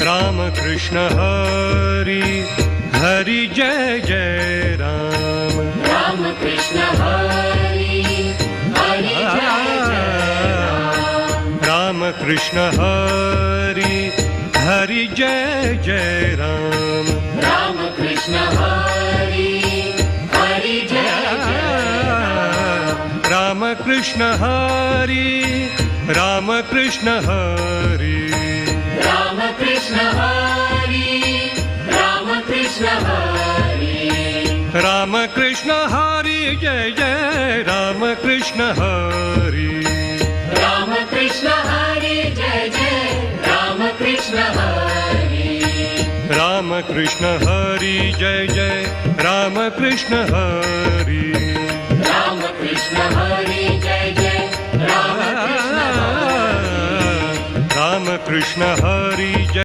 Ram Krishna Hari Hari Jai Jai Ram Ram Krishna Hari Hari Jai Jai Ram Ram Krishna Hari Hari Jai Jai Ram Ram Krishna Hari Hari Jai Jai Ram Krishna Hari Ram Krishna Hari Ram Krishna Hari Ram Krishna Hari Ram Krishna Hari Jai Jai Ram Krishna Hari Ram Krishna Hari Jai Jai Ram Krishna Hari Ram Krishna Hari Jai Jai Ram Krishna Hari Ram Krishna Hari Jai Jai Ram Krishna Hari Ram Krishna Hari Jai